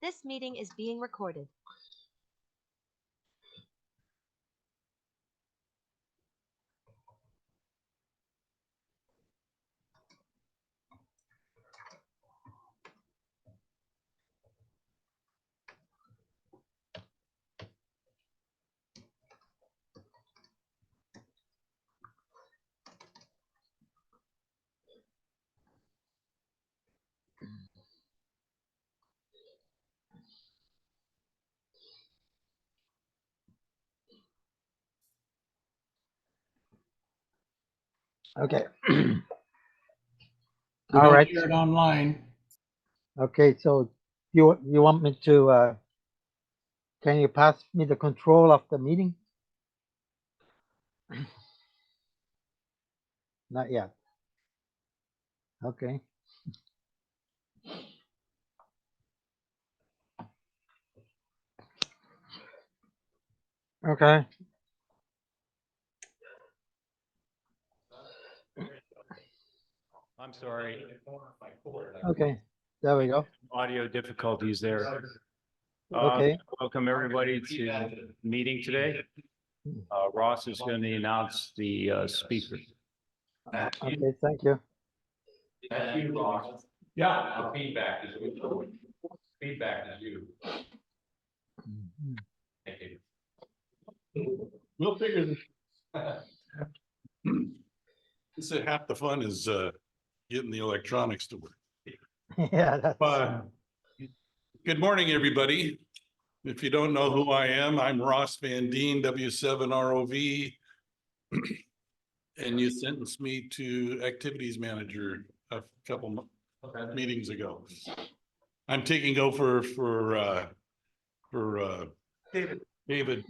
This meeting is being recorded. Okay. We All don't right. hear it online. Okay, so you want me to can you pass me the control of the meeting? Not yet. Okay. Okay. I'm sorry. Okay. There we go. Audio difficulties there. Okay. Welcome everybody to the meeting today. Ross is going to announce the speaker. Okay, thank you. That's you, Ross. Yeah, the feedback is you. Feedback is you. Thank you. We'll figure this. This is half the fun is getting the electronics to work. Yeah, that's Good morning, everybody. If you don't know who I am, I'm Ross Van Deen, W7ROV. And you sentenced me to activities manager a couple meetings ago. I'm taking over for David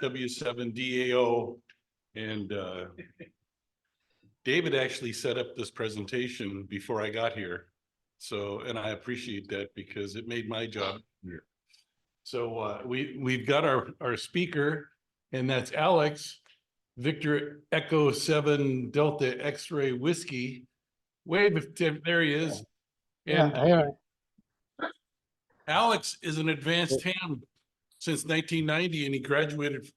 W7DAO, and David actually set up this presentation before I got here. So, and I appreciate that because it made my job easier. So we've got our speaker, and that's Alex, Victor Echo 7 Delta X-ray Whiskey. Wave, there he is. And yeah. Alex is an advanced ham since 1990, and he graduated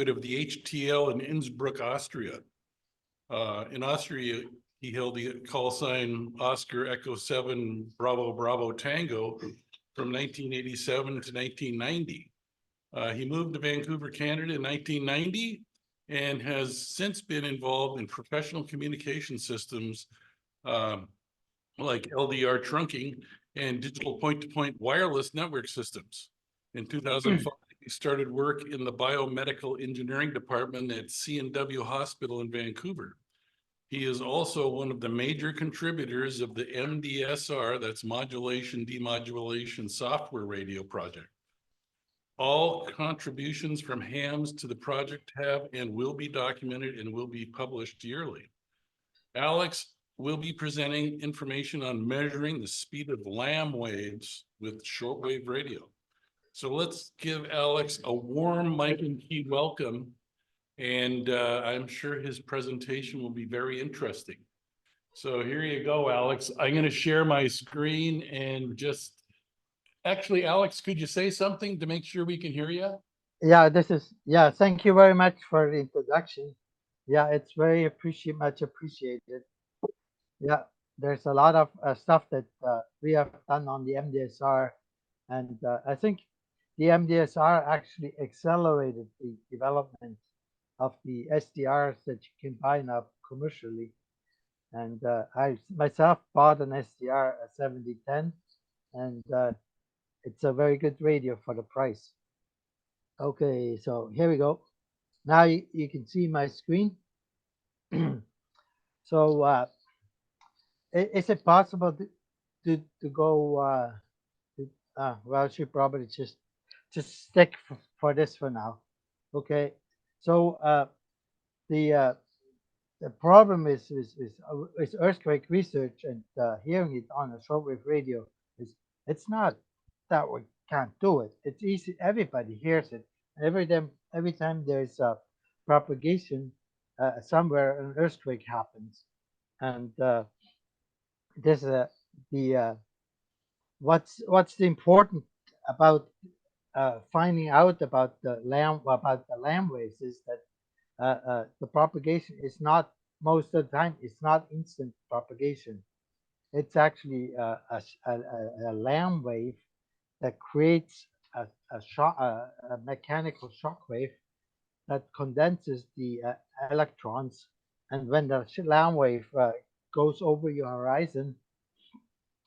of the HTL in Innsbruck, Austria. In Austria, he held the call sign Oscar Echo 7 Bravo Bravo Tango from 1987 to 1990. He moved to Vancouver, Canada in 1990 and has since been involved in professional communication systems like LDR trunking and digital point-to-point wireless network systems. In 2005, he started work in the biomedical engineering department at C&W Hospital in Vancouver. He is also one of the major contributors of the MDSR, that's modulation demodulation software radio project. All contributions from hams to the project have and will be documented and will be published yearly. Alex will be presenting information on measuring the speed of lamb waves with shortwave radio. So let's give Alex a warm mic and key welcome. And I'm sure his presentation will be very interesting. So here you go, Alex. I'm going to share my screen and just actually, Alex, could you say something to make sure we can hear you? Yeah, thank you very much for the introduction. Yeah, it's very much appreciated. Yeah, there's a lot of stuff that we have done on the MDSR, and I think the MDSR actually accelerated the development of the SDRs that you can buy now commercially. And I myself bought an SDR 7010, and it's a very good radio for the price. Okay, so here we go. Now you can see my screen. So is it possible to go well, she probably just stick for this for now. Okay, so the problem is earthquake research, and hearing it on a shortwave radio is, it's not that we can't do it. It's easy. Everybody hears it. Every time there's a propagation somewhere, an earthquake happens, and this the what's the important about finding out about the lamb waves is that the propagation is not most of the time it's not instant propagation. It's actually a lamb wave that creates a mechanical shock wave that condenses the electrons, and when the lamb wave goes over your horizon,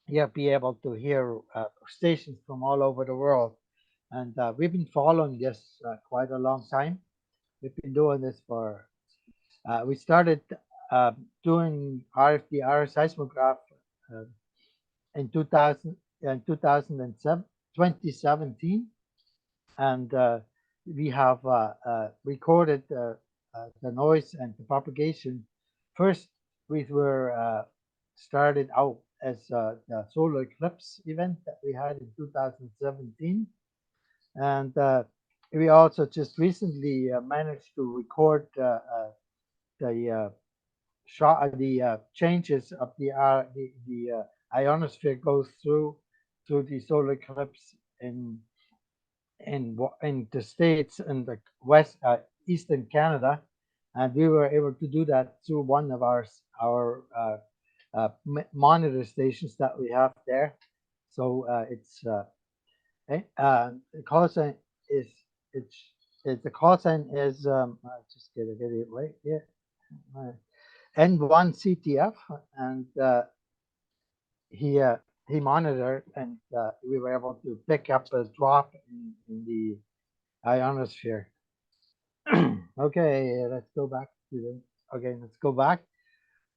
you'll be able to hear stations from all over the world. And we've been following this quite a long time. We've been doing this for, we started doing RFD-R seismograph uh, in 2017, and we have recorded the noise and the propagation. First, we were started out as the solar eclipse event that we had in 2017, and we also just recently managed to record the changes of the ionosphere goes through the solar eclipse in the States and the eastern Canada, and we were able to do that through one of our monitor stations that we have there. So it's the call sign is the call sign is I just gotta get it right here. N1 CTF, and he monitored, and we were able to pick up a drop in the ionosphere. Okay, let's go back to the. Okay, let's go back.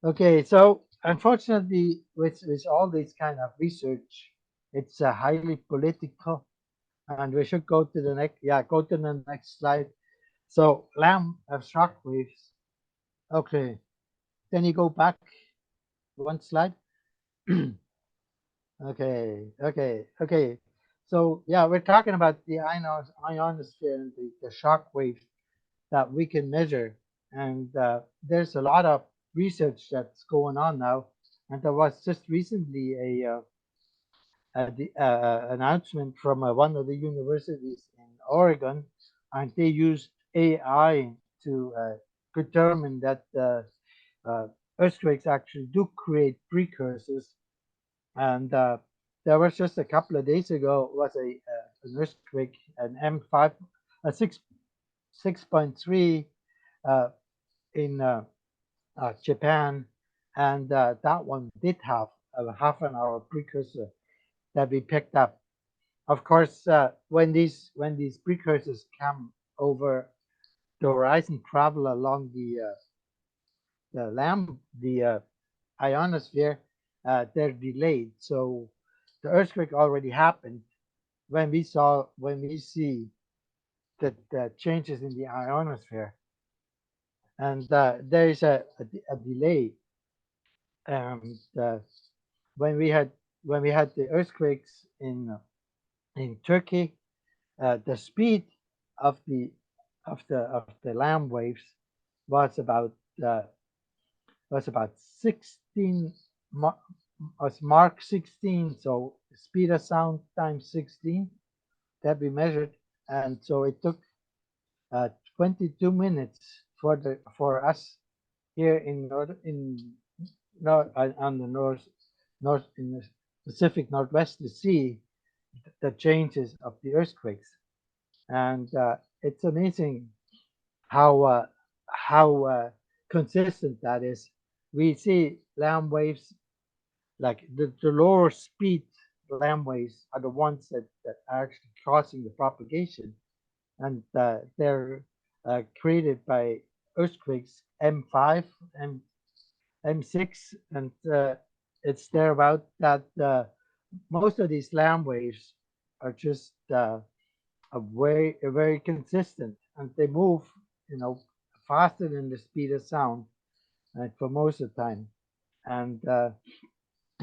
Okay, so unfortunately, with all this kind of research, it's highly political, and we should go to the next. Yeah, go to the next slide. So lamb of shock waves. Okay, then you go back one slide. Okay. So yeah, we're talking about the ionosphere and the shock waves that we can measure, and there's a lot of research that's going on now. And there was just recently the announcement from one of the universities in Oregon, and they used AI to determine that earthquakes actually do create precursors. And there was just a couple of days ago was an earthquake, an M5, a 6.3 in Japan, and that one did have a half an hour precursor that we picked up. Of course, when these precursors come over the horizon, travel along the ionosphere, they're delayed. So the earthquake already happened when we see the changes in the ionosphere, and there is a delay. When we had the earthquakes in Turkey, the speed of the lamb waves was about 16 was Mark 16, so speed of sound times 16 that we measured, and so it took 22 minutes for us here in on the north in the Pacific Northwest to see the changes of the earthquakes, and it's amazing how consistent that is. We see lamb waves, like the lower speed lamb waves are the ones that are actually causing the propagation, and they're created by earthquakes M5 and M6, and it's there about that most of these lamb waves are just very consistent, and they move, faster than the speed of sound for most of the time. And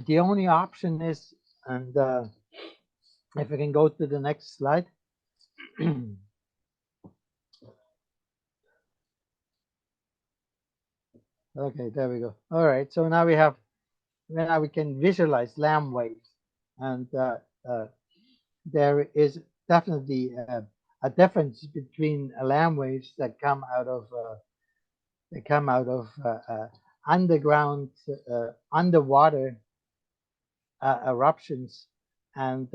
the only option is, and if we can go to the next slide. Okay, there we go. All right, so now we can visualize lamb waves. and there is definitely a difference between land waves that come out of underground, underwater eruptions and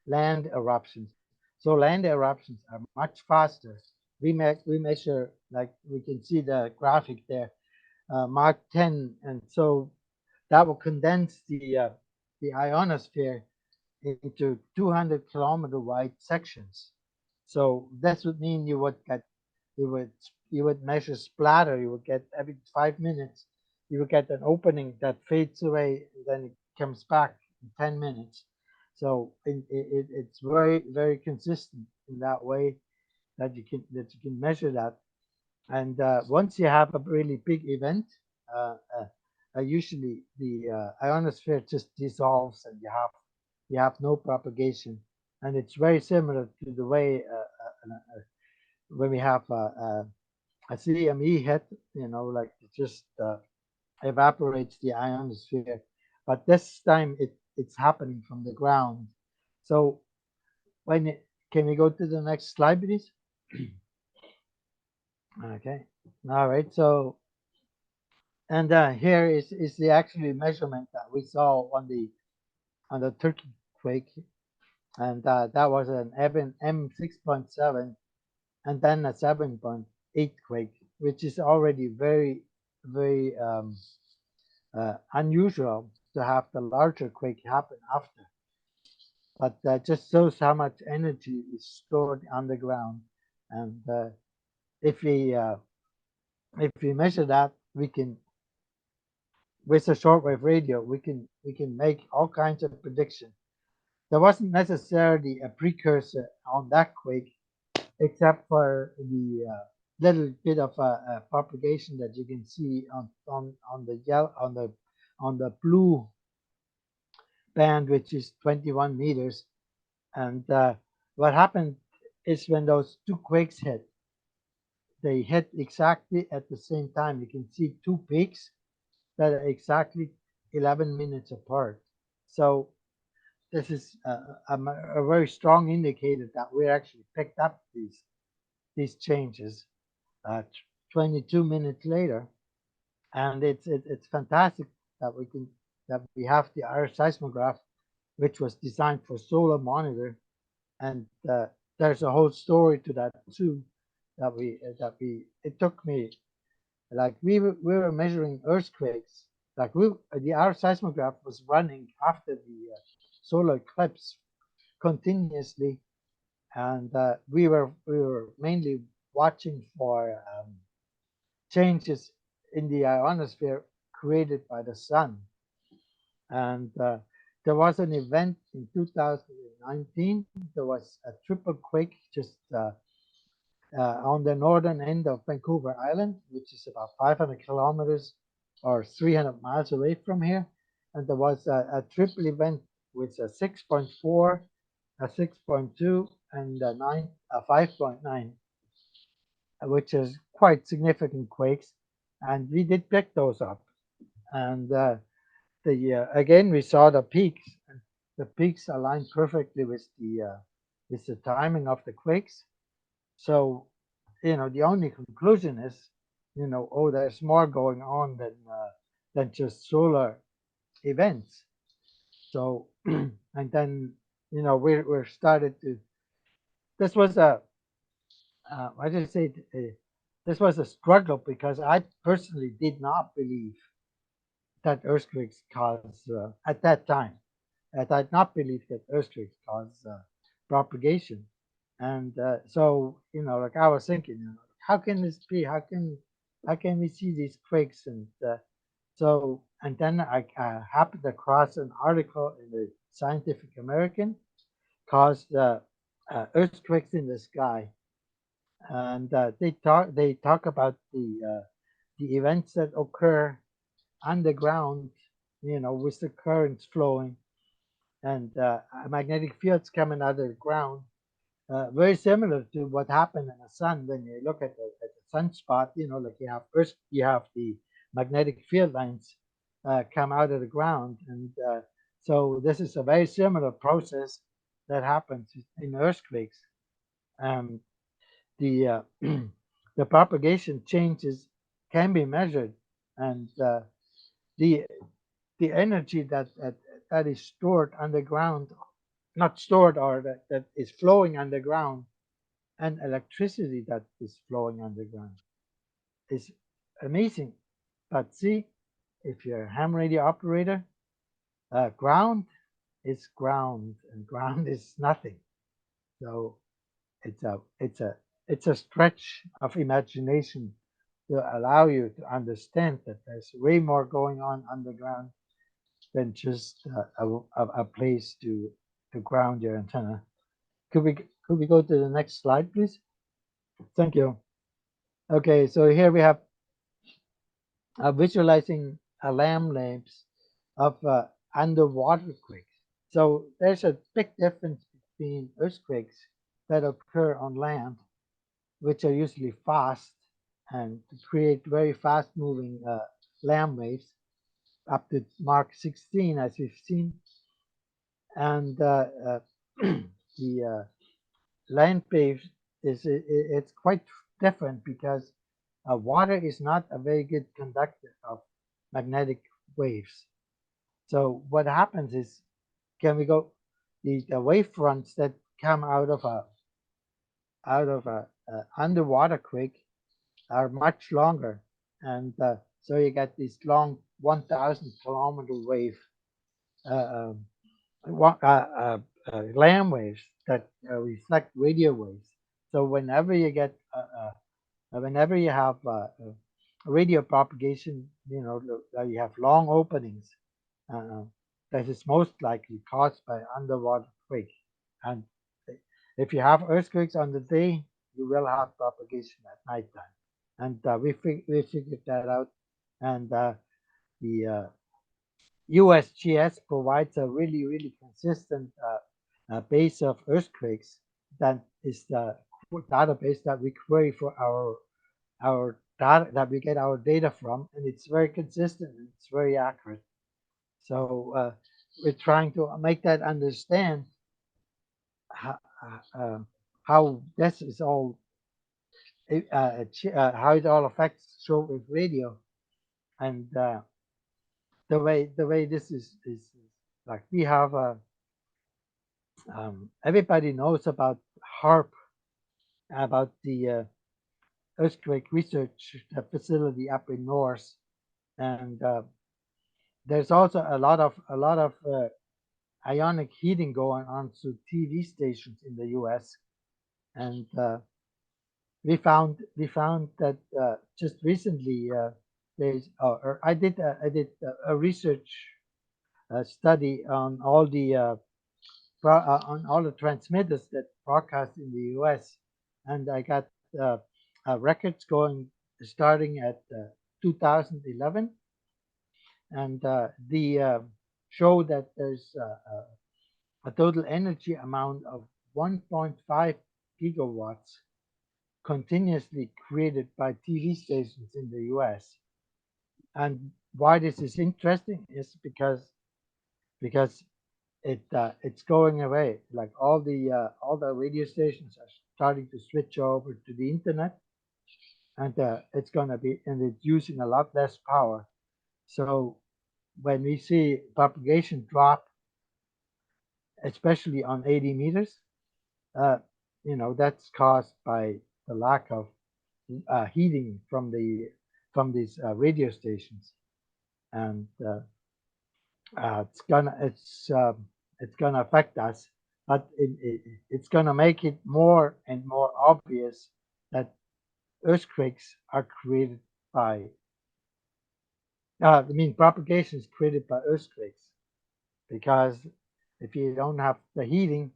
land eruptions. So land eruptions are much faster. We measure, like we can see the graphic there, Mark 10, and so that will condense the ionosphere into 200-kilometer wide sections. So this would mean you would measure splatter. You would get every 5 minutes, you would get an opening that fades away, and then it comes back in 10 minutes. So it's very consistent in that way that you can measure that. And once you have a really big event, usually the ionosphere just dissolves, and you have no propagation. And it's very similar to the way when we have a CME hit, like it just evaporates the ionosphere. But this time it's happening from the ground. So can we go to the next slide, please? Okay. All right. So, and here is the actual measurement that we saw on the Turkey quake, and that was an M6.7, and then a 7.8 quake, which is already very unusual to have the larger quake happen after. But that just shows how much energy is stored underground, and if we measure that, we can, with a shortwave radio, we can make all kinds of predictions. There wasn't necessarily a precursor on that quake, except for the little bit of a propagation that you can see on the yellow, on the blue band, which is 21 meters. And what happened is when those two quakes hit, they hit exactly at the same time. You can see two peaks that are exactly 11 minutes apart. So this is a very strong indicator that we actually picked up these changes 22 minutes later, and it's fantastic that we have the RF seismograph, which was designed for solar monitor, and there's a whole story to that too. It took me, like we were measuring earthquakes, like the RF seismograph was running after the solar eclipse continuously, and we were mainly watching for changes in the ionosphere created by the sun. And there was an event in 2019. There was a triple quake just on the northern end of Vancouver Island, which is about 500 kilometers or 300 miles away from here. And there was a triple event with a 6.4, a 6.2, and a 5.9, which is quite significant quakes. And we did pick those up. And again, we saw the peaks. And the peaks aligned perfectly with the timing of the quakes. So, the only conclusion is, oh, there's more going on than just solar events. So, and then, we're started to. This was I just say, this was a struggle because I personally did not believe that earthquakes cause at that time. I did not believe that earthquakes cause propagation. And so, like I was thinking, how can this be? How can we see these quakes? And and then I happened across an article in the Scientific American called "Earthquakes in the Sky," and they talk about the events that occur underground, with the currents flowing and magnetic fields coming out of the ground. Very similar to what happened in the sun when you look at the sunspot, like you have the magnetic field lines come out of the ground, and So this is a very similar process that happens in earthquakes. The the propagation changes can be measured, and the the energy that is stored underground, not stored, or that is flowing underground, and electricity that is flowing underground is amazing. But see, if you're a ham radio operator, ground is ground, and ground is nothing. So it's a stretch of imagination to allow you to understand that there's way more going on underground than just a place to ground your antenna. Could we go to the next slide, please? Thank you. Okay, so here we have visualizing alarm lamps of underwater quakes. So there's a big difference between earthquakes that occur on land, which are usually fast and create very fast moving land waves up to Mach 16, as we've seen. And the land waves it's quite different because water is not a very good conductor of magnetic waves. So what happens is, can we go the wave fronts that come out of a underwater quake are much longer, and so you get this long 1,000 kilometer wave land waves that reflect radio waves. So whenever you get whenever you have radio propagation, you know, you have long openings. That is most likely caused by underwater quake. And if you have earthquakes on the day, you will have propagation at nighttime. And we figured that out. And the USGS provides a really consistent base of earthquakes that is the database that we query for our data, that we get our data from, and it's very consistent and it's very accurate. So we're trying to make that understand how this is all how it all affects shortwave radio, and the way this is like we have everybody knows about HARP, about the earthquake research facility up in North, and there's also a lot of ionic heating going on through TV stations in the U.S. And we found that just recently there's I did a research study on all the transmitters that broadcast in the U.S. and I got records going starting at 2011, and the show that there's a total energy amount of 1.5 gigawatts continuously created by TV stations in the US. And why this is interesting is because it's going away. Like all the radio stations are starting to switch over to the internet, and it's using a lot less power. So when we see propagation drop, especially on 80 meters, you know, that's caused by the lack of heating from these radio stations, and it's gonna affect us, but it's gonna make it more and more obvious that earthquakes are created by propagation is created by earthquakes, because if you don't have the heating,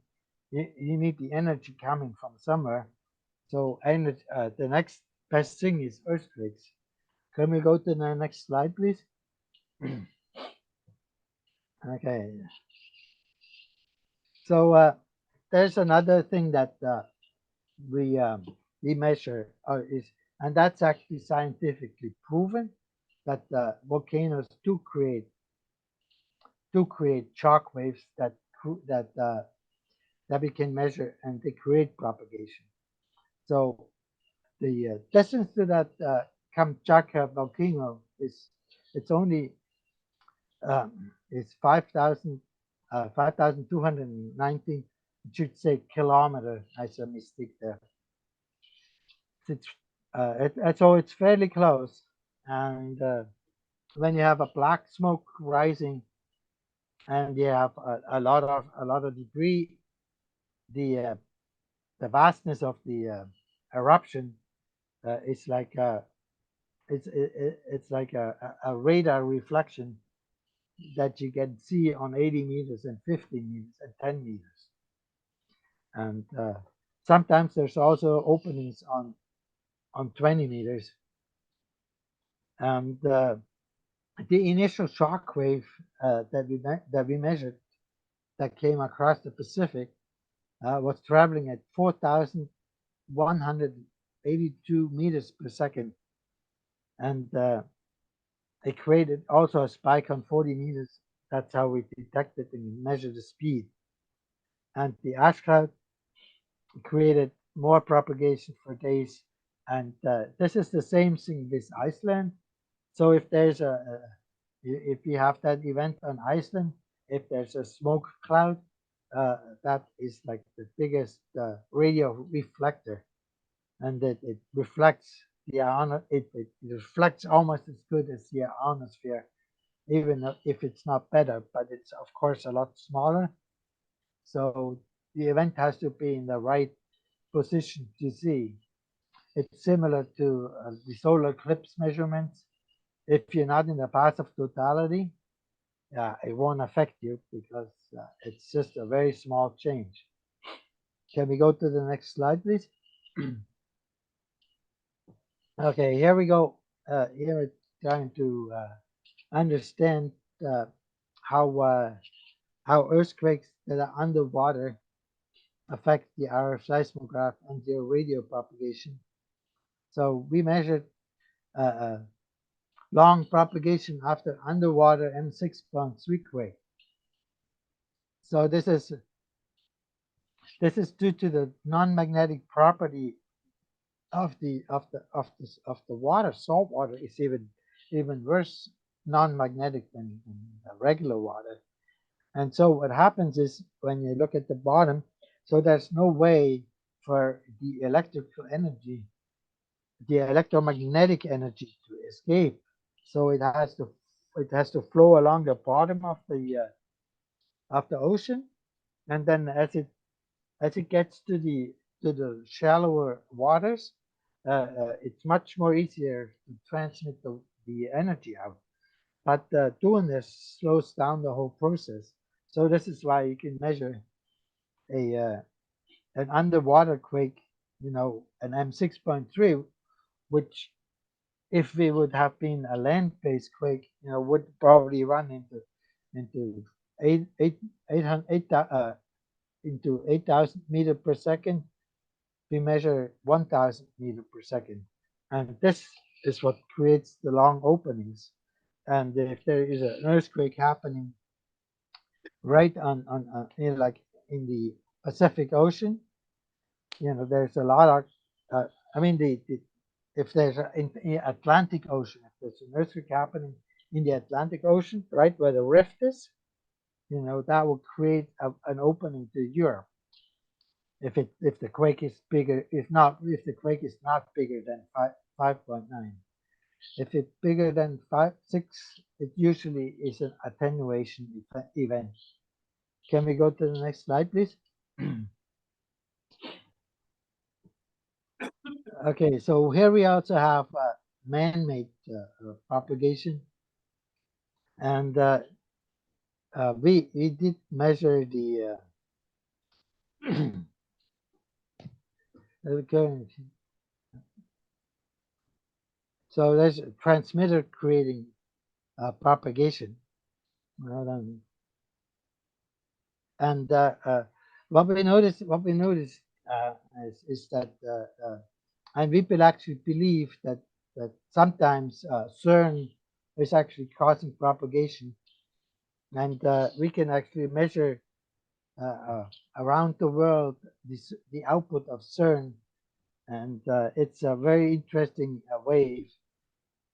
you need the energy coming from somewhere. So the next best thing is earthquakes. Can we go to the next slide, please? Okay. So there's another thing that we measure and that's actually scientifically proven, that volcanoes do create do create shock waves that we can measure, and they create propagation. So the distance to that Kamchatka volcano it's only is 5,219. It should say kilometer. I said mistake there. So it's fairly close, and when you have a black smoke rising, and you have a lot of debris, the vastness of the eruption is like it's like a radar reflection that you can see on 80 meters and 15 meters and 10 meters. And sometimes there's also openings on 20 meters. And the initial shock wave that we measured that came across the Pacific was traveling at 4,182 meters per second. And it created also a spike on 40 meters. That's how we detected and measured the speed. And the ash cloud created more propagation for days. And this is the same thing with Iceland. So if there's if you have that event on Iceland, if there's a smoke cloud, that is like the biggest radio reflector, and that it reflects the it reflects almost as good as the ionosphere, even if it's not better, but it's of course a lot smaller. So the event has to be in the right position to see. It's similar to the solar eclipse measurements. If you're not in the path of totality, it won't affect you because it's just a very small change. Can we go to the next slide, please? Okay, here we go. Here we're trying to understand how earthquakes that are underwater affect the RF seismograph and their radio propagation. So we measured long propagation after underwater M6.3 quake. So this is due to the non-magnetic property of the water. Salt water is even worse non-magnetic than regular water. And so what happens is when you look at the bottom, so there's no way for the electrical energy, the electromagnetic energy to escape. So it has to flow along the bottom of the ocean, and then as it gets to the shallower waters, it's much more easier to transmit the energy out. But doing this slows down the whole process. So this is why you can measure an underwater quake, an M6.3, which if we would have been a land-based quake, would probably run into 8,000 meters per second. We measure 1,000 meters per second, and this is what creates the long openings. And if there is an earthquake happening right on like in the Pacific Ocean, there's a lot of if there's in the Atlantic Ocean, if there's an earthquake happening in the Atlantic Ocean, right where the rift is, that will create an opening to Europe. If the quake is bigger, if the quake is not bigger than 5.9. If it's bigger than 6, it usually is an attenuation event. Can we go to the next slide, please? Okay, so here we also have man-made propagation, and we did measure the current. So there's a transmitter creating propagation. And what we noticed is that, and people actually believe that sometimes CERN is actually causing propagation. and we can actually measure around the world the output of CERN, and it's a very interesting wave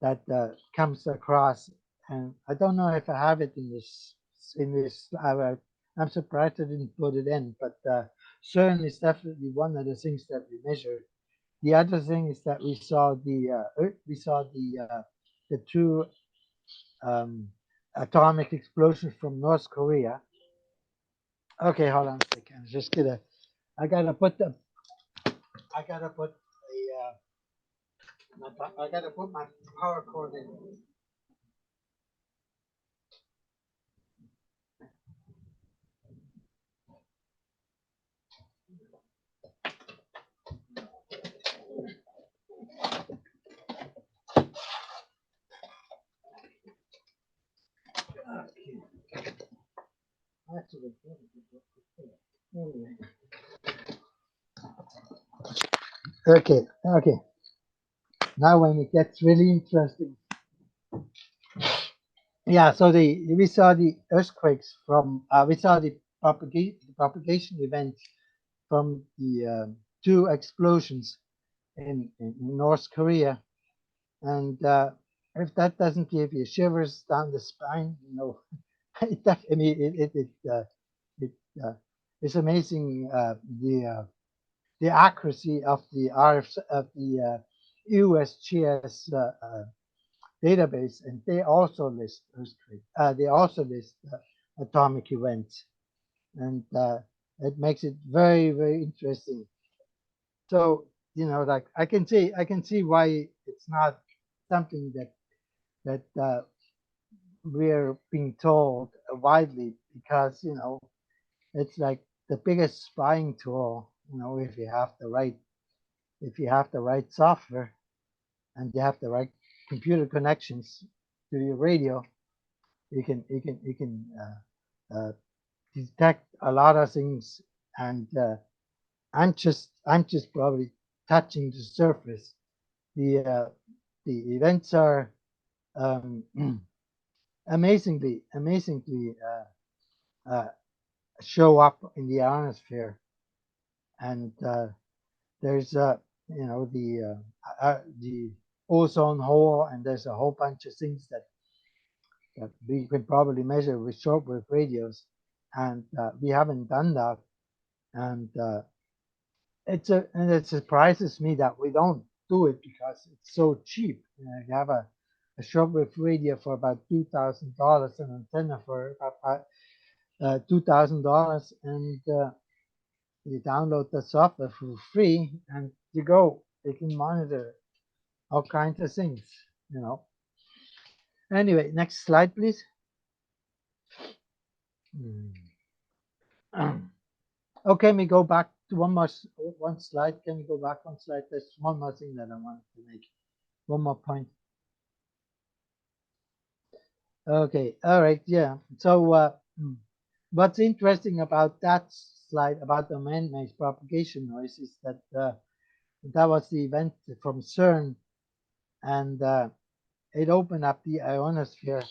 that comes across. And I don't know if I have it in this. I'm surprised I didn't put it in, but CERN is definitely one of the things that we measure. The other thing is that we saw the two atomic explosions from North Korea. Okay, hold on a second. Just I gotta put the I gotta put I gotta put my power cord in. Actually, anyway. Okay. Now when it gets really interesting. Yeah, so we saw the earthquakes from we saw the propagation events from the two explosions in North Korea, and if that doesn't give you shivers down the spine, it definitely it's amazing the accuracy of the RF of the USGS database, and they also list earthquake. They also list atomic events, and it makes it very, very interesting. So like I can see why it's not something that we're being told widely, because it's like the biggest spying tool. If you have the right software and you have the right computer connections to your radio, you can detect a lot of things. And I'm just probably touching the surface. The events are amazingly show up in the ionosphere, and there's the ozone hole, and there's a whole bunch of things that we can probably measure with shortwave radios, and we haven't done that, and it surprises me that we don't do it, because it's so cheap. You have a shortwave radio for about $2,000, an antenna for about $2,000, and you download the software for free, and you can monitor all kinds of things. Anyway, next slide, please. Okay, we go back to one slide. Can we go back one slide? There's one more thing that I wanted to make. One more point. Okay, all right, yeah. So what's interesting about that slide about the man-made propagation noise is that that was the event from CERN, and it opened up the ionosphere,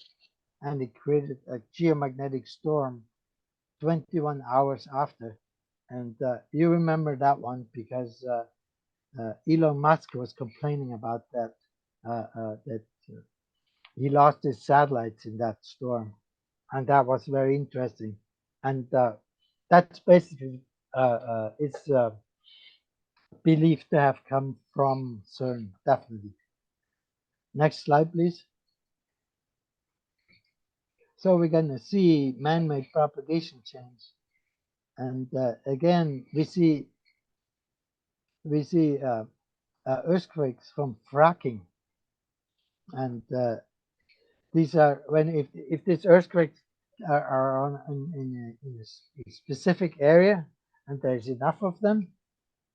and it created a geomagnetic storm 21 hours after. And you remember that one, because Elon Musk was complaining about that, that he lost his satellites in that storm, and that was very interesting. And that's basically it's believed to have come from CERN, definitely. Next slide, please. So we're going to see man-made propagation change, and again we see earthquakes from fracking, and these are if these earthquakes are in a specific area, and there's enough of them,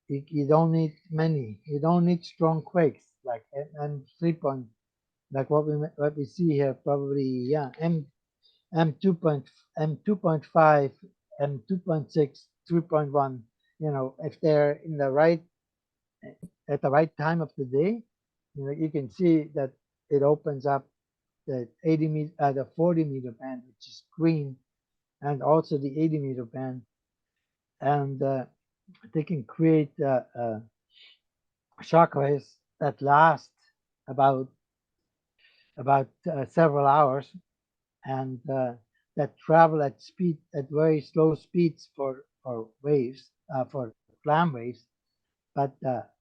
you don't need many. You don't need strong quakes like M3 like what we see here, probably. Yeah, M2.5, M2.6, 3.1. If they're in the right at the right time of the day, you can see that it opens up the 40-meter band, which is green, and also the 80-meter band, and they can create shockwaves that last about several hours, and that travel at very slow speeds for waves, for lamb waves. But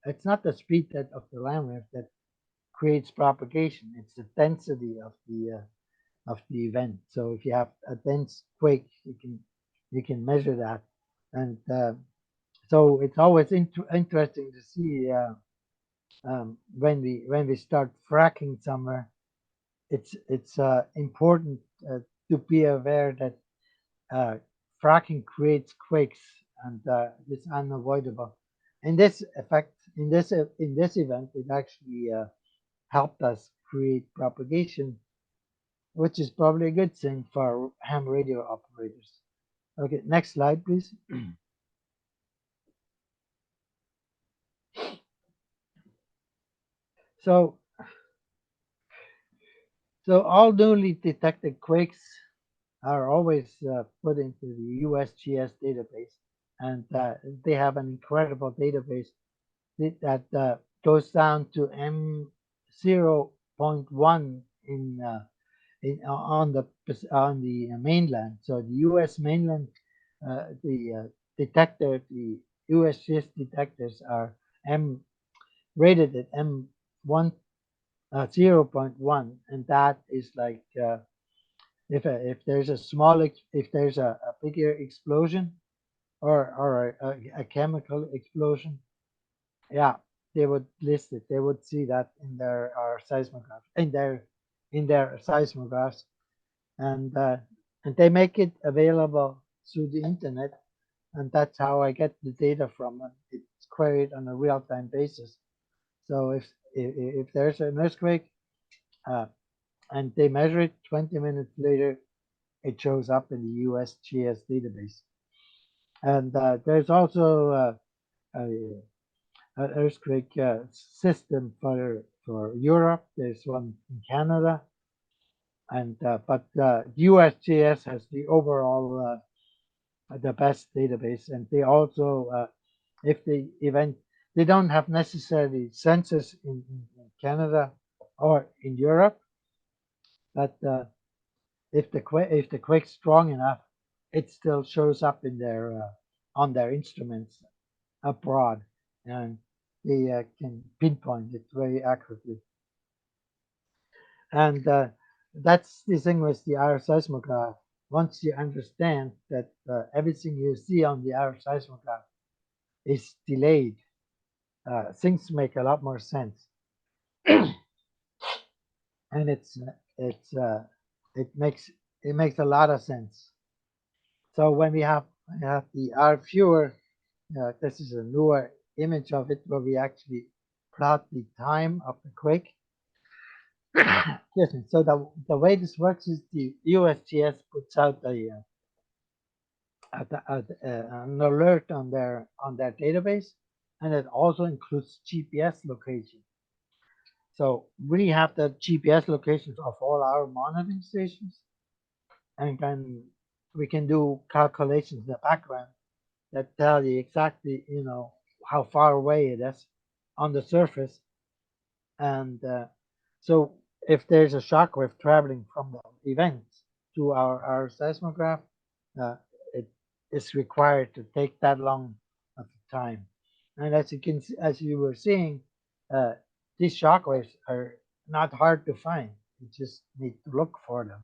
it's not the speed of the lamb wave that creates propagation. It's the density of the event. So if you have a dense quake, you can measure that, and so it's always interesting to see when we start fracking somewhere. It's important to be aware that fracking creates quakes, and it's unavoidable. In this event, it actually helped us create propagation, which is probably a good thing for ham radio operators. Okay, next slide, please. So all newly detected quakes are always put into the USGS database, and they have an incredible database that goes down to M0.1 on the mainland. So the U.S. mainland, the USGS detectors are rated at M1 0.1, and that is like if there's a bigger explosion or a chemical explosion, yeah, they would list it. They would see that in their seismographs, in their seismographs, and they make it available through the internet, and that's how I get the data from them. It's queried on a real-time basis. So if there's an earthquake, and they measure it, 20 minutes later, it shows up in the USGS database. And there's also an earthquake system for Europe. There's one in Canada, and but USGS has the overall the best database, and they also if the event, they don't have necessarily sensors in Canada or in Europe, but if the quake's strong enough, it still shows up in their on their instruments abroad, and they can pinpoint it very accurately. And that's the thing with the IR seismograph. Once you understand that everything you see on the IR seismograph is delayed, things make a lot more sense. And it makes a lot of sense. So when we have the R viewer, this is a newer image of it where we actually plot the time of the quake. Excuse me. So the way this works is the USGS puts out an alert on their database, and it also includes GPS location. So we have the GPS locations of all our monitoring stations, and then we can do calculations in the background that tell you exactly, how far away it is on the surface. And so if there's a shockwave traveling from the event to our seismograph, it is required to take that long of time. And as you were seeing, these shockwaves are not hard to find. You just need to look for them,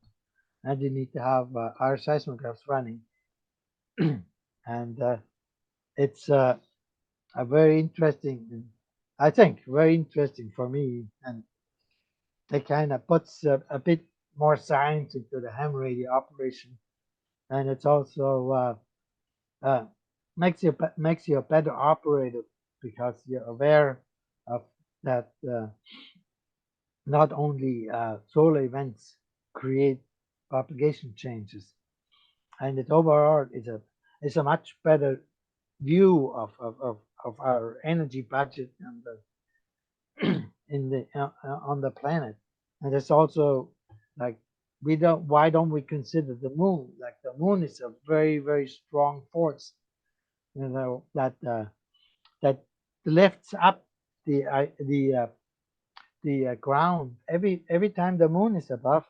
and you need to have our seismographs running. And it's a very interesting, I think, very interesting for me, and it kind of puts a bit more science into the ham radio operation, and it's also makes you a better operator because you're aware of that. Not only solar events create propagation changes, and it overall is a much better view of our energy budget and on the planet. And it's also Like why don't we consider the moon? Like the moon is a very, very strong force, that lifts up the ground. Every time the moon is above,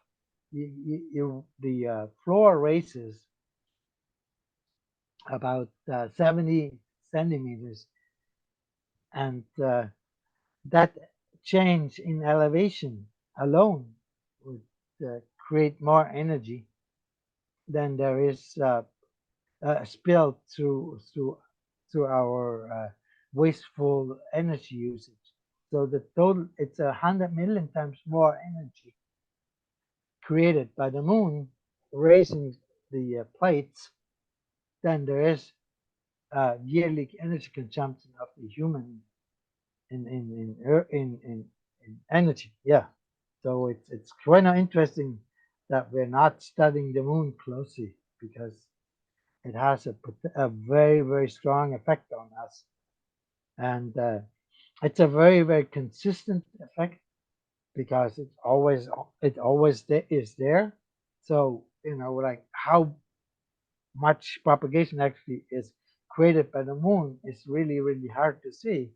the floor raises about 70 centimeters, and that change in elevation alone would create more energy than there is spilled through our wasteful energy usage. So the total, it's 100 million times more energy created by the moon raising the plates than there is yearly energy consumption of the human in energy. Yeah. So it's kind of interesting that we're not studying the moon closely, because it has a very, very strong effect on us, and it's a very, very consistent effect, because it always is there. So like how much propagation actually is created by the moon is really, really hard to see.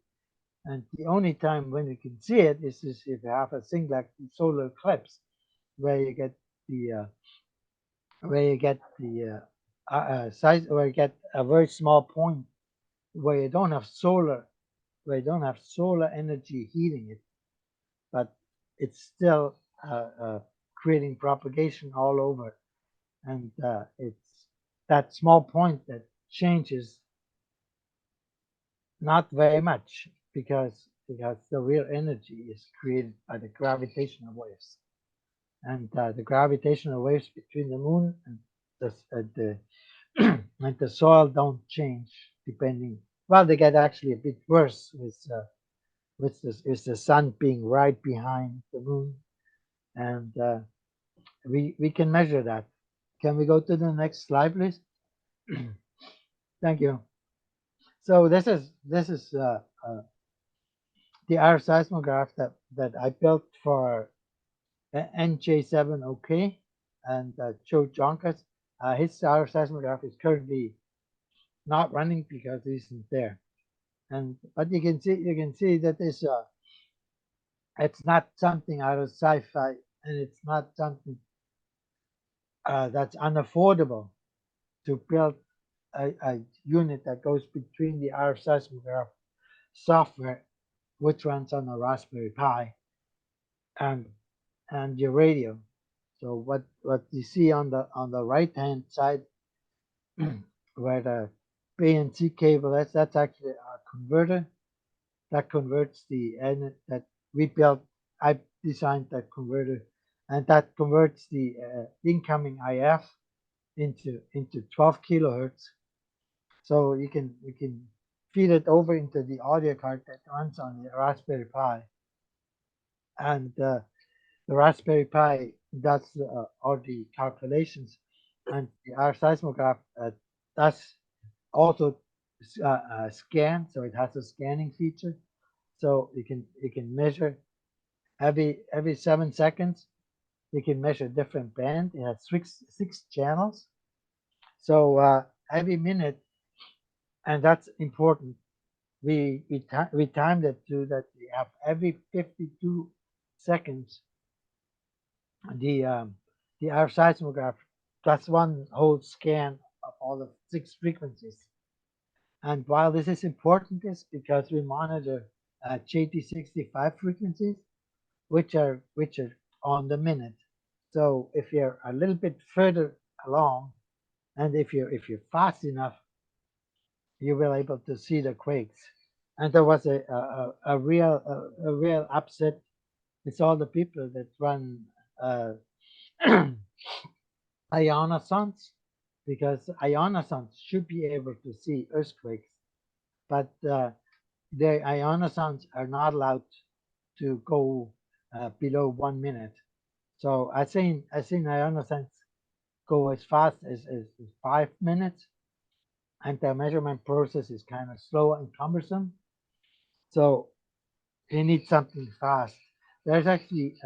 And the only time when you can see it is if you have a thing like the solar eclipse, where you get the size, where you get a very small point where you don't have solar energy heating it, but it's still creating propagation all over, and it's that small point that changes not very much, because the real energy is created by the gravitational waves, and the gravitational waves between the moon and the and the soil don't change depending. Well, they get actually a bit worse with the sun being right behind the moon, and we can measure that. Can we go to the next slide, please? Thank you. So this is the air seismograph that I built for NJ7OK and Joe Jonkas. His air seismograph is currently not running because he isn't there. But you can see that it's not something out of sci-fi, and it's not something that's unaffordable to build a unit that goes between the RF seismograph software, which runs on a Raspberry Pi, and your radio. So what you see on the right hand side, where the B and C cable is, that's actually a converter that converts that we built. I designed that converter, and that converts the incoming IF into 12 kilohertz. So you can feed it over into the audio card that runs on the Raspberry Pi, and the Raspberry Pi does all the calculations, and our seismograph does also scan, so it has a scanning feature, so you can measure every 7 seconds. You can measure different band. It has six channels, so every minute, and that's important. We timed it to that we have every 52 seconds the RF seismograph does one whole scan of all the 6 frequencies. And while this is important, is because we monitor JT65 frequencies, which are on the minute. So if you're a little bit further along, and if you're fast enough, you will able to see the quakes. And there was a real upset. It's all the people that run ionosondes, because ionosondes should be able to see earthquakes, but the ionosondes are not allowed to go below 1 minute. So I've seen ionosondes go as fast as 5 minutes, and the measurement process is kind of slow and cumbersome. So you need something fast. There's actually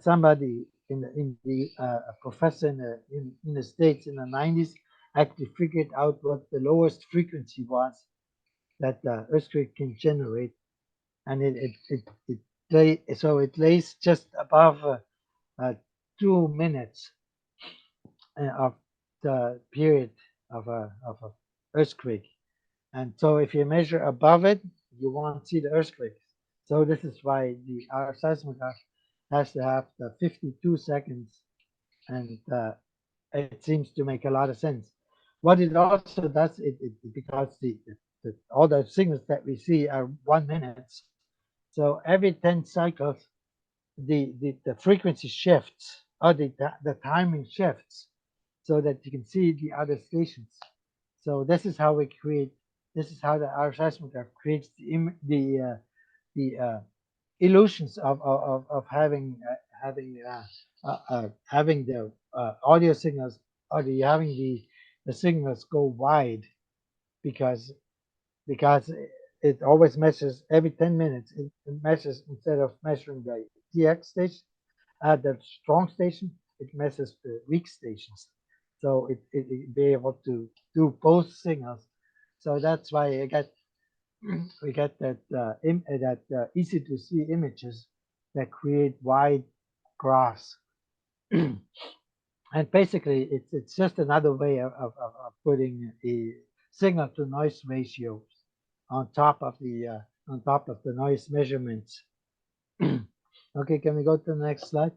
somebody a professor in the States in the 90s actually figured out what the lowest frequency was that the earthquake can generate, and so it lays just above 2 minutes of the period of a earthquake. And so if you measure above it, you won't see the earthquake. So this is why our seismograph has to have the 52 seconds, and it seems to make a lot of sense. What it also does, because all the signals that we see are 1 minute, so every 10 cycles, the frequency shifts, or the timing shifts, so that you can see the other stations. So this is how we create. This is how our seismograph creates the illusions of having the audio signals, or having the signals go wide, because it always measures every 10 minutes. It measures, instead of measuring the TX station, the strong station, it measures the weak stations. So it be able to do both signals. So that's why we get that easy to see images that create wide graphs. And basically, it's just another way of putting a signal to noise ratio on top of the noise measurements. Okay, can we go to the next slide?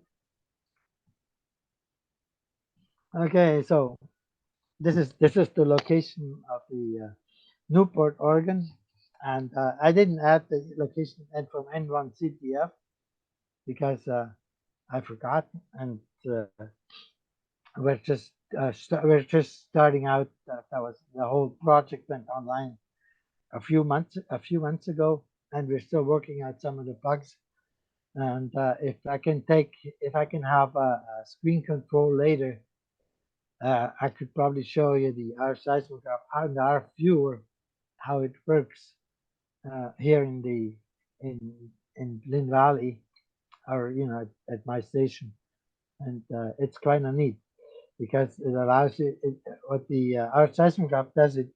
Okay, so this is the location of the Newport, Oregon, and I didn't add the location and from N1 CTF because I forgot, and we're just starting out. That was the whole project went online a few months ago, and we're still working out some of the bugs. And if I can have a screen control later, I could probably show you our seismograph and our viewer, how it works here in Lynn Valley, or at my station, and it's kind of neat because it allows you. What our seismograph does, it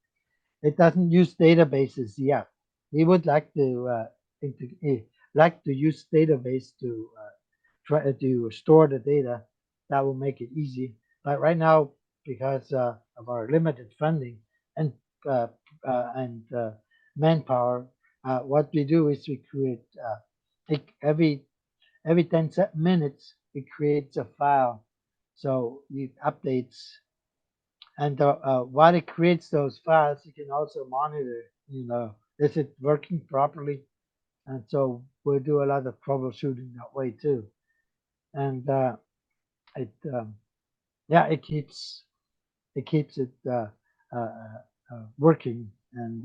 doesn't use databases yet. We would like to use database to try to store the data. That will make it easy. But right now, because of our limited funding and manpower, what we do is we create every 10 minutes it creates a file, so it updates. And while it creates those files, you can also monitor, is it working properly? And so we'll do a lot of troubleshooting that way too. And it keeps it working. And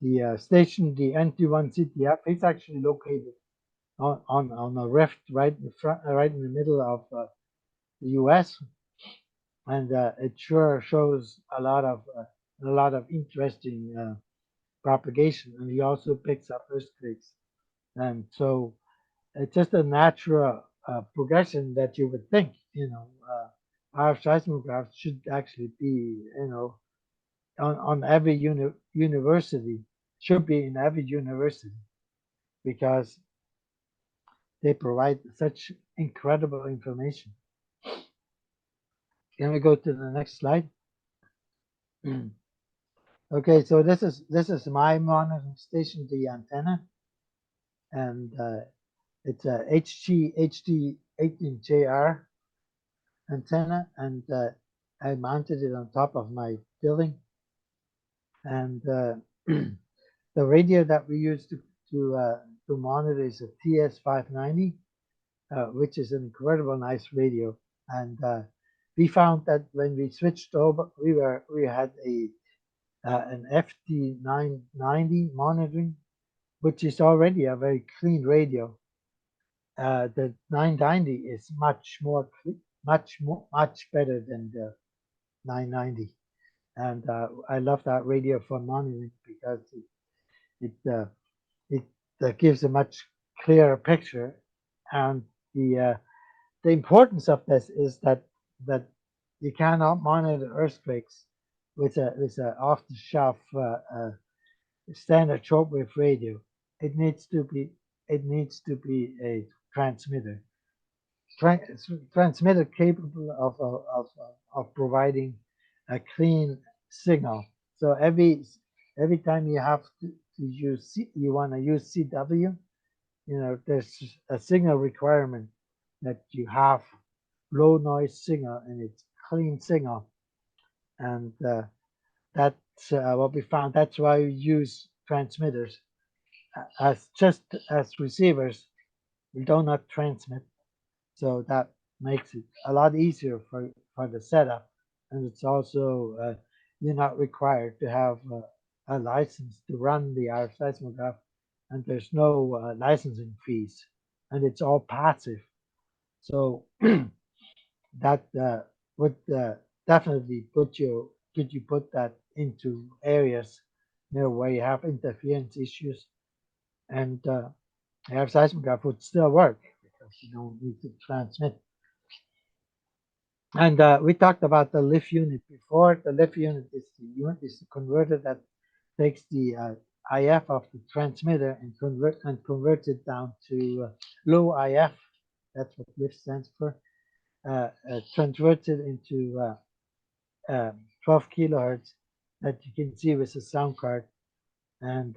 the station, the NT1 CTF, is actually located on a rift right in front, right in the middle of the U.S. And it sure shows a lot of interesting propagation, and he also picks up earthquakes. And so it's just a natural progression that you would think, our seismographs should actually be, on every university, should be in every university, because they provide such incredible information. Can we go to the next slide? Okay, so this is my monitoring station, the antenna, and it's a HD 18JR antenna, and I mounted it on top of my building. And the radio that we use to monitor is a TS590, which is an incredible nice radio. And we found that when we switched over, we had an FT990 monitoring, which is already a very clean radio. The 990 is much better than the 990, and I love that radio for monitoring because it gives a much clearer picture, and the the importance of this is that you cannot monitor earthquakes with a off-the-shelf standard shortwave radio. It needs to be a transmitter. Transmitter capable of providing a clean signal. So every time you have to use you want to use CW, there's a signal requirement that you have low noise signal and it's clean signal, and that's what we found. That's why we use transmitters as receivers. We do not transmit, so that makes it a lot easier for the setup, and it's also you're not required to have a license to run the RF seismograph, and there's no licensing fees, and it's all passive. So that would definitely put that into areas where you have interference issues, and RF seismograph would still work because you don't need to transmit. And we talked about the lift unit before. The lift unit is the converter that takes the IF of the transmitter and converts it down to low IF. That's what lift stands for. Converts it into 12 kilohertz that you can see with the sound card, and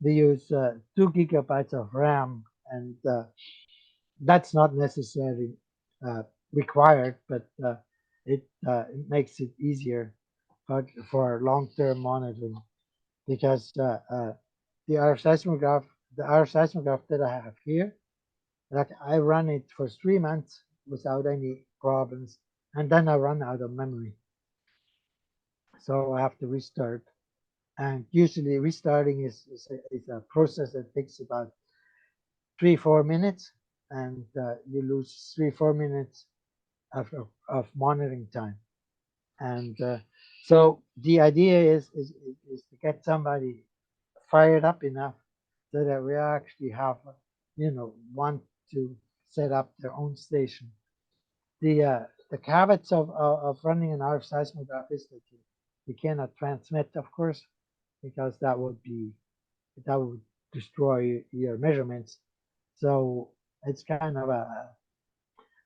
they use 2 gigabytes of RAM, and that's not necessarily required, but it makes it easier for long-term monitoring, because the RF seismograph that I have here, like I run it for 3 months without any problems, and then I run out of memory, so I have to restart. And usually restarting is a process that takes about 3-4 minutes, and you lose 3-4 minutes of monitoring time. And so the idea is to get somebody fired up enough so that we actually have want to set up their own station. The caveats of running an RF seismograph is that you cannot transmit, of course, because that would destroy your measurements. So it's kind of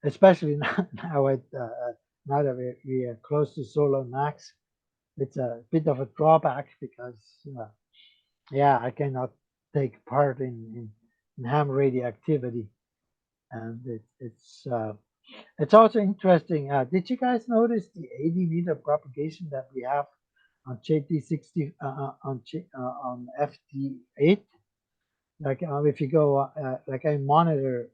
especially now that we are close to solar max, it's a bit of a drawback because I cannot take part in ham radio activity, and it's also interesting. Did you guys notice the 80 meter propagation that we have on JT60 on FT8? Like if you go like I monitor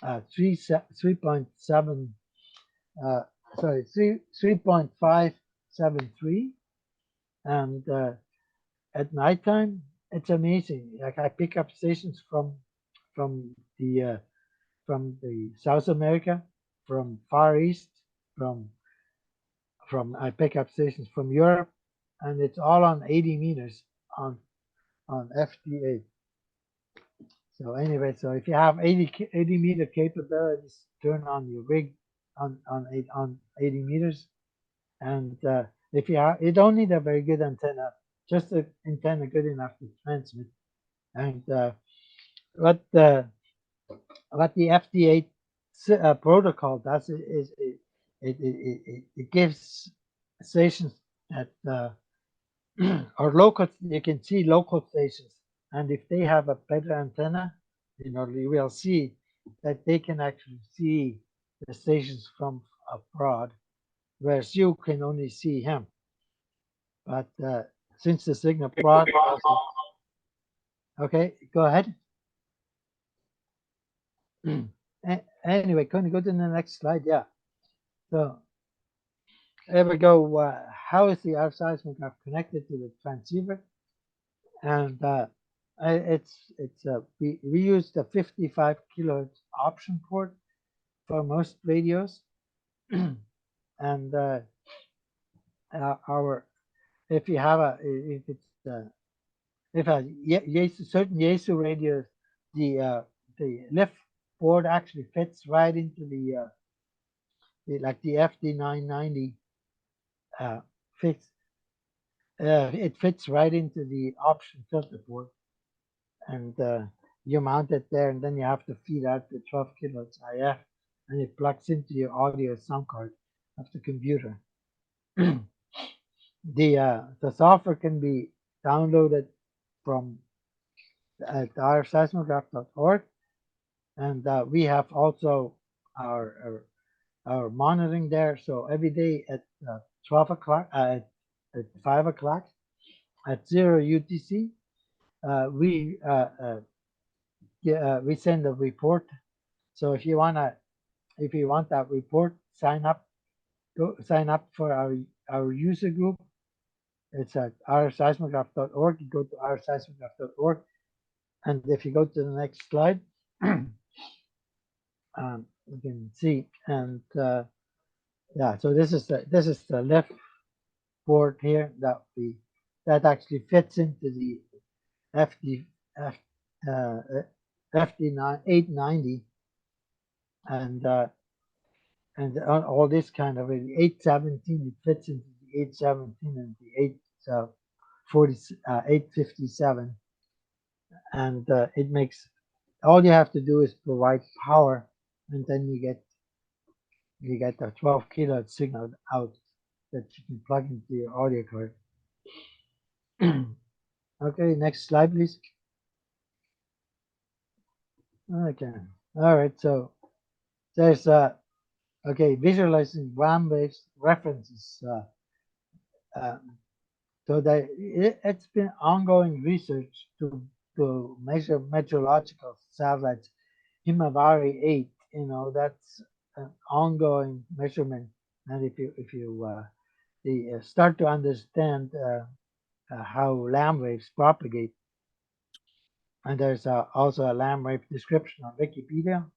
3.573, and at nighttime it's amazing. Like I pick up stations from the South America, from Far East, from I pick up stations from Europe, and it's all on 80 meters on FT8. So anyway, so if you have 80 meter capabilities, turn on your rig on 80 meters, and if you don't need a very good antenna, just an antenna good enough to transmit. And what the FT8 protocol does is it gives stations that or local, you can see local stations, and if they have a better antenna, you will see that they can actually see the stations from abroad, whereas you can only see him. But since the signal broadcast, okay, go ahead. Anyway, can you go to the next slide? Yeah. So there we go. How is the RF seismograph connected to the transceiver? And we use the 55 kilohertz option port for most radios, and if you have certain Yaesu radios, the lift board actually fits right into like the FD990 fits. It fits right into the option filter board, and you mount it there, and then you have to feed out the 12 kilohertz IF, and it plugs into your audio sound card of the computer. The software can be downloaded from at rseismograph.org, and we have also our monitoring there. So every day at 12 o'clock, at 5 o'clock, at 0 UTC, we send a report. So if you want that report, sign up for our user group. It's at rseismograph.org. You go to rseismograph.org, and if you go to the next slide, you can see, and yeah, so this is the left board here that actually fits into the FD890, and all this kind of 817. It fits into the 817 and the 857, and it makes, all you have to do is provide power, and then you get the 12 kilohertz signal out that you can plug into your audio card. Okay, next slide, please. Okay, all right. So there's okay, visualizing RAM waves references. So it's been ongoing research to measure meteorological satellites. Himawari 8, that's an ongoing measurement, and if you start to understand how Lamb waves propagate, and there's also a Lamb wave description on Wikipedia,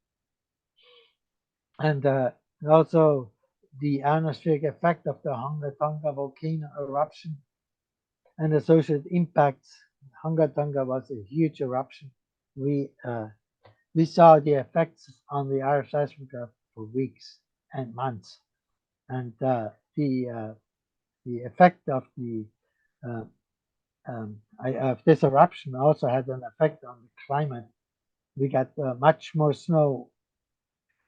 and also the atmospheric effect of the Hunga Tonga volcano eruption and associated impacts. Hunga Tonga was a huge eruption. We saw the effects on the RF seismograph for weeks and months, and the effect of this eruption also had an effect on the climate. We got much more snow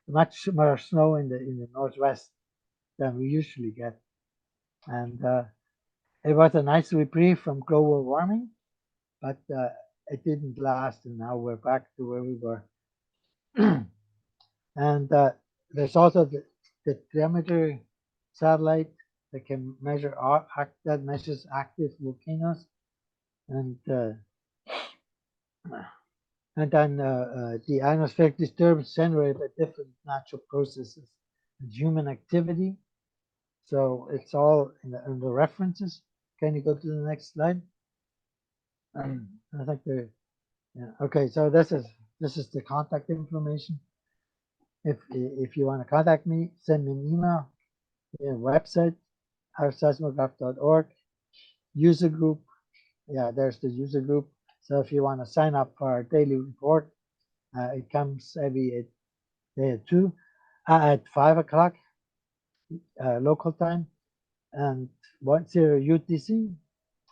in the northwest than we usually get, and it was a nice reprieve from global warming, but it didn't last, and now we're back to where we were. And there's also the telemetry satellite that can measure that measures active volcanoes, and then the atmospheric disturbance generated by different natural processes and human activity. So it's all in the references. Can you go to the next slide? I think okay. So this is the contact information. If you want to contact me, send me an email. Website, rseismograph.org. User group. Yeah, there's the user group. So if you want to sign up for our daily report, it comes every day at 5 o'clock local time and 10 UTC.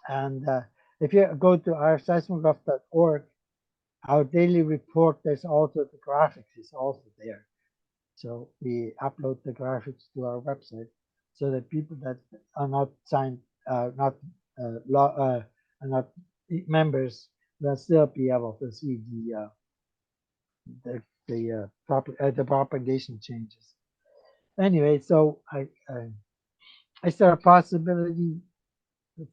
And if you go to rseismograph.org, our daily report, there's also the graphics is also there. So we upload the graphics to our website so that people that are not signed, not members, will still be able to see the propagation changes. Anyway, so I saw a possibility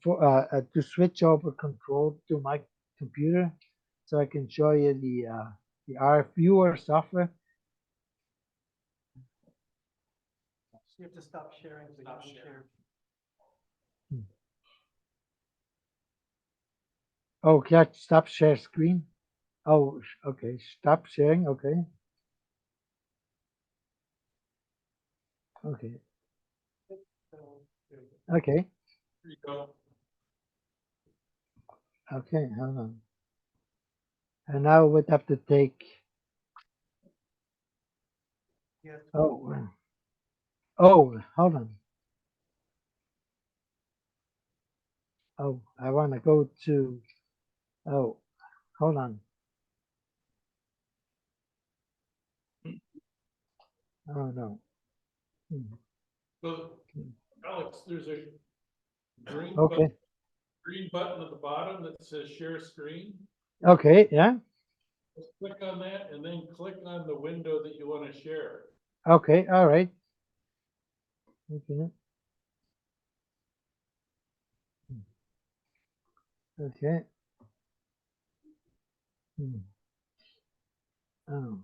for to switch over control to my computer, so I can show you the RF viewer software. You have to stop sharing. So stop share. Oh, can't stop share screen. Oh, okay. Stop sharing. Okay. Okay. Okay. Here you go. Okay. Hold on. And now we'd have to take Yes. Oh, oh, hold on. Oh, I want to go to, oh, hold on. Oh, no. Hmm, So, Alex, there's a green okay, button at the bottom that says share screen. okay, yeah, Just click on that and then click on the window that you want to share. okay, all right. Okay. Okay. Hmm. Oh,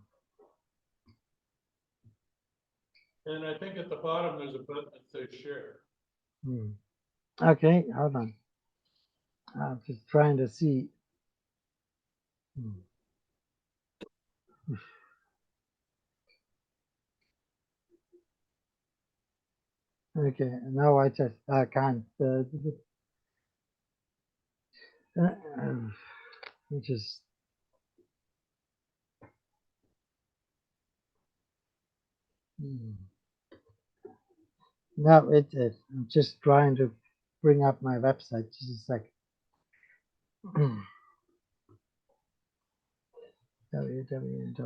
And I think at the bottom, there's a button that says share. hmm. Okay, hold on. I'm just trying to see. Hmm. Okay, now I can't. Just no, I'm just trying to bring up my website. Just a sec. www.earth.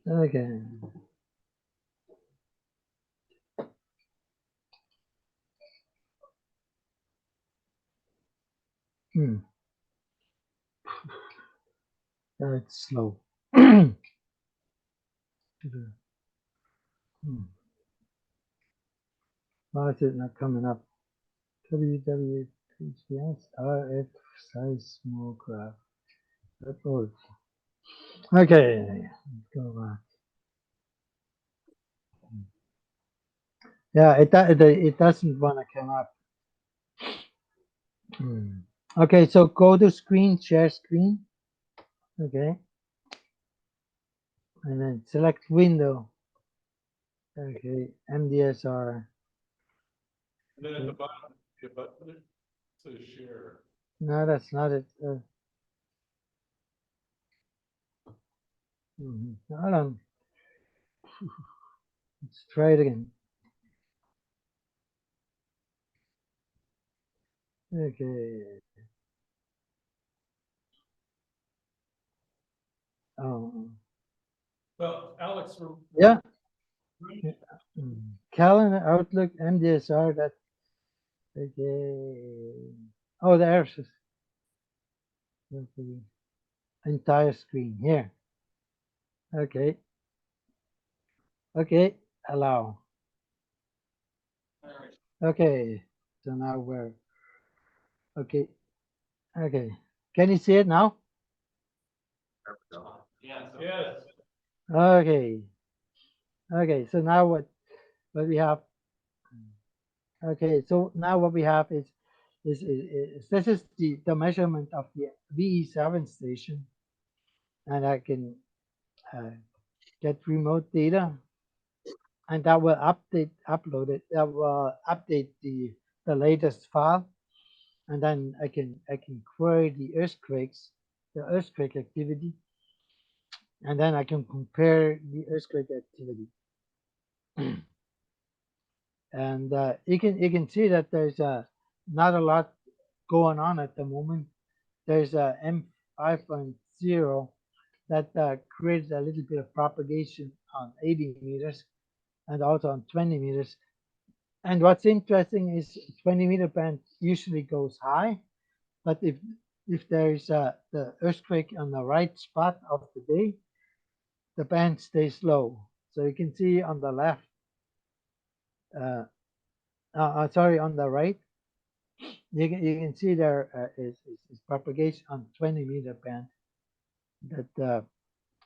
Okay. Hmm. It's slow. Hmm. Why is it not coming up? www.hts rf seismograph. Report. Okay, let's go back. Yeah, it doesn't want to come up. Hmm. Okay, so go to screen, share screen. Okay, and then select window. Okay, MDSR. And then at the bottom, the button that says share. No, that's not it. Hold on. Let's try it again. Okay. Oh, Well, Alex, yeah. Calendar, Outlook, MDSR. That. Okay. Oh, there's the entire screen here. Okay. Okay. Allow. Okay. So now we're okay. Okay. Can you see it now? yes. Okay. Okay. So now what we have? Okay. So now what we have is this is the measurement of the VE7 station, and I can get remote data, and that will upload it. That will update the latest file, and then I can query the earthquake activity, and then I can compare the earthquake activity. And you can see that there's not a lot going on at the moment. There's a M5.0 that creates a little bit of propagation on 80 meters and also on 20 meters. And what's interesting is 20-meter band usually goes high, but if there is the earthquake on the right spot of the day, the band stays low. So you can see on the left, sorry, on the right, you can see there is propagation on 20-meter band that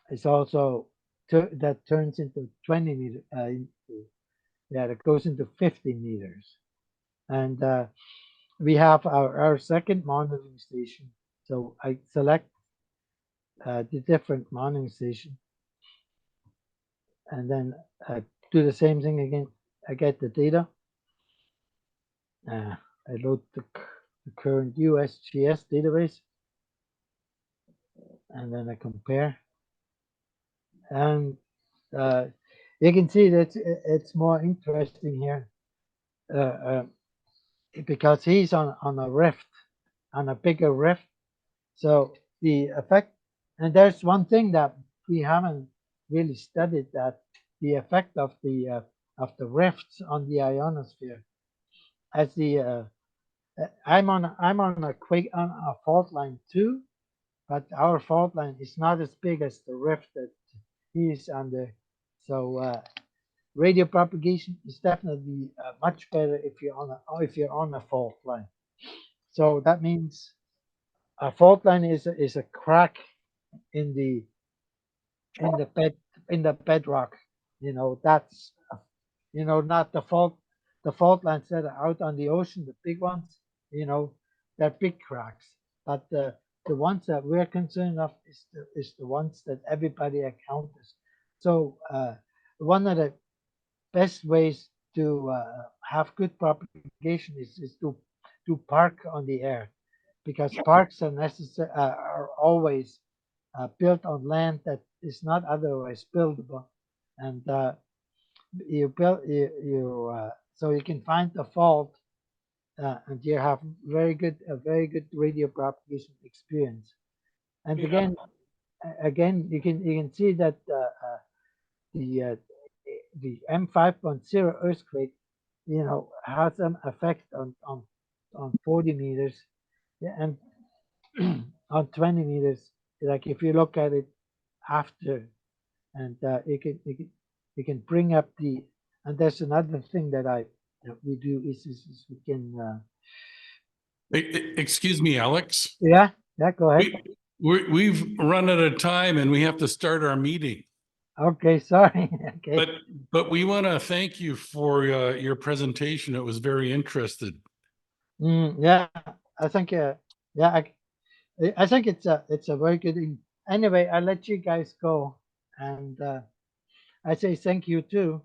is also that turns into 20 meter that goes into 50 meters, and we have our second monitoring station. So I select the different monitoring station, and then do the same thing again. I get the data. I load the current USGS database, and then I compare. And you can see that it's more interesting here because he's on a rift, on a bigger rift. So the effect, and there's one thing that we haven't really studied, that the effect of the rifts on the ionosphere. As the I'm on a fault line too, but our fault line is not as big as the rift that he is under. So radio propagation is definitely much better if you're on a fault line. So that means a fault line is a crack in the bedrock. You know, that's not the fault lines that are out on the ocean, the big ones. You know, they're big cracks. But the ones that we're concerned of is the ones that everybody encounters. So one of the best ways to have good propagation is to park on the air, because parks are always built on land that is not otherwise buildable, and so you can find the fault, and you have a very good radio propagation experience. And again, you can see that the M5.0 earthquake, has an effect on 40 meters, and on 20 meters. Like if you look at it after, and you can bring up the. And there's another thing that we do is we can. Excuse me, Alex. Yeah, go ahead. We've run out of time and we have to start our meeting. Okay, sorry. Okay. But we want to thank you for your presentation. It was very interesting. Yeah, I think I think it's a very good thing. Anyway, I'll let you guys go, and I say thank you too.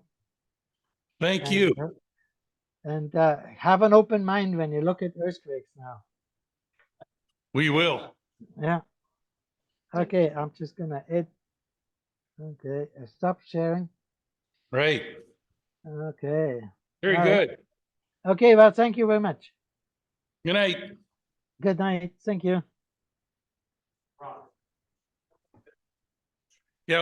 Thank you. And have an open mind when you look at earthquakes now. We will. Yeah. Okay, I'm just gonna hit. Okay, stop sharing. Right. Okay. Very All good. right. Okay, well, thank you very much. Good night. Good night. Thank you.